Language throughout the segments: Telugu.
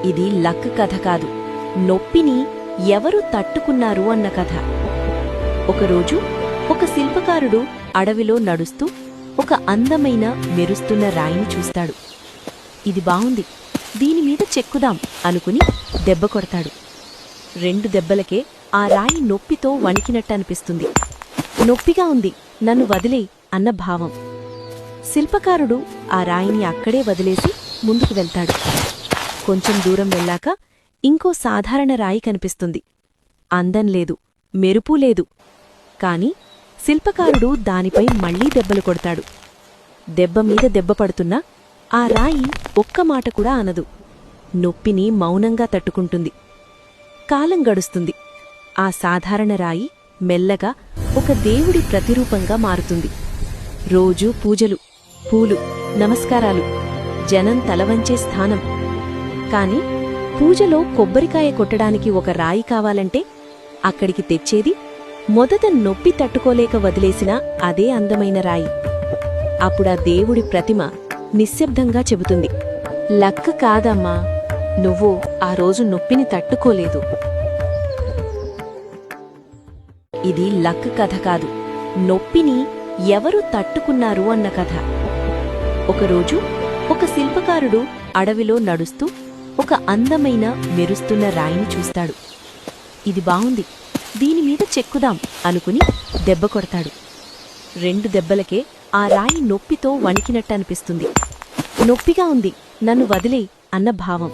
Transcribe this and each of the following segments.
ఇది లక్ కథ కాదు, నొప్పిని ఎవరు తట్టుకున్నారు అన్న కథ. ఒకరోజు ఒక శిల్పకారుడు అడవిలో నడుస్తూ ఒక అందమైన మెరుస్తున్న రాయిని చూస్తాడు. ఇది బావుంది, దీనిమీద చెక్కుదాం అనుకుని దెబ్బ కొడతాడు. 2 దెబ్బలకే ఆ రాయి నొప్పితో వణికినట్టనిపిస్తుంది. నొప్పిగా ఉంది, నన్ను వదిలేయ్ అన్న భావం. శిల్పకారుడు ఆ రాయిని అక్కడే వదిలేసి ముందుకు వెళ్తాడు. కొంచెం దూరం వెళ్ళాక ఇంకో సాధారణ రాయి కనిపిస్తుంది. అందం లేదు, మెరుపు లేదు. కాని శిల్పకారుడు దానిపై మళ్లీ దెబ్బలు కొడతాడు. దెబ్బమీద దెబ్బ పడుతున్నా ఆ రాయి ఒక్క మాట కూడా అనదు. నొప్పిని మౌనంగా తట్టుకుంటుంది. కాలం గడుస్తుంది. ఆ సాధారణ రాయి మెల్లగా ఒక దేవుడి ప్రతిరూపంగా మారుతుంది. రోజూ పూజలు, పూలు, నమస్కారాలు, జనం తలవంచే స్థానం. కాని పూజలో కొబ్బరికాయ కొట్టడానికి ఒక రాయి కావాలంటే అక్కడికి తెచ్చేది మొదట నొప్పి తట్టుకోలేక వదిలేసిన అదే అందమైన రాయి. అప్పుడా దేవుడి ప్రతిమ నిశ్శబ్దంగా చెబుతుంది, లక్ కాదమ్మా, నువ్వు ఆ రోజు నొప్పిని తట్టుకోలేదు. ఇది లక్ కథ కాదు, నొప్పిని ఎవరు తట్టుకున్నారు అన్న కథ. ఒకరోజు ఒక శిల్పకారుడు అడవిలో నడుస్తూ ఒక అందమైన మెరుస్తున్న రాయిని చూస్తాడు. ఇది బావుంది, దీనిమీద చెక్కుదాం అనుకుని దెబ్బ కొడతాడు. 2 దెబ్బలకే ఆ రాయి నొప్పితో వణికినట్టనిపిస్తుంది. నొప్పిగా ఉంది, నన్ను వదిలేయ్ అన్న భావం.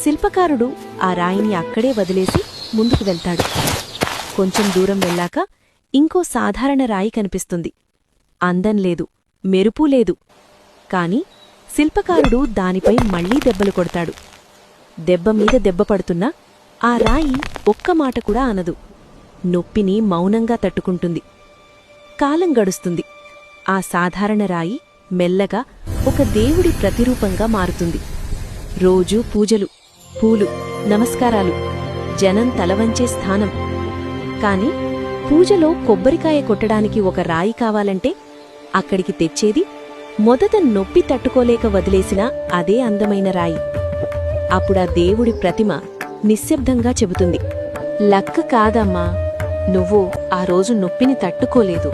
శిల్పకారుడు ఆ రాయిని అక్కడే వదిలేసి ముందుకు వెళ్తాడు. కొంచెం దూరం వెళ్ళాక ఇంకో సాధారణ రాయి కనిపిస్తుంది. అందం లేదు, మెరుపు లేదు. కాని శిల్పకారుడు దానిపై మళ్లీ దెబ్బలు కొడతాడు. దెబ్బమీద దెబ్బ పడుతున్నా ఆ రాయి ఒక్క మాట కూడా అనదు. నొప్పిని మౌనంగా తట్టుకుంటుంది. కాలం గడుస్తుంది. ఆ సాధారణ రాయి మెల్లగా ఒక దేవుడి ప్రతిరూపంగా మారుతుంది. రోజూ పూజలు, పూలు, నమస్కారాలు, జనం తలవంచే స్థానం. కాని పూజలో కొబ్బరికాయ కొట్టడానికి ఒక రాయి కావాలంటే అక్కడికి తెచ్చేది మొదట నొప్పి తట్టుకోలేక వదిలేసిన అదే అందమైన రాయి. అప్పుడా దేవుడి ప్రతిమ నిశ్శబ్దంగా చెబుతుంది, లక్ కాదమ్మా, నువ్వు ఆ రోజు నొప్పిని తట్టుకోలేదు.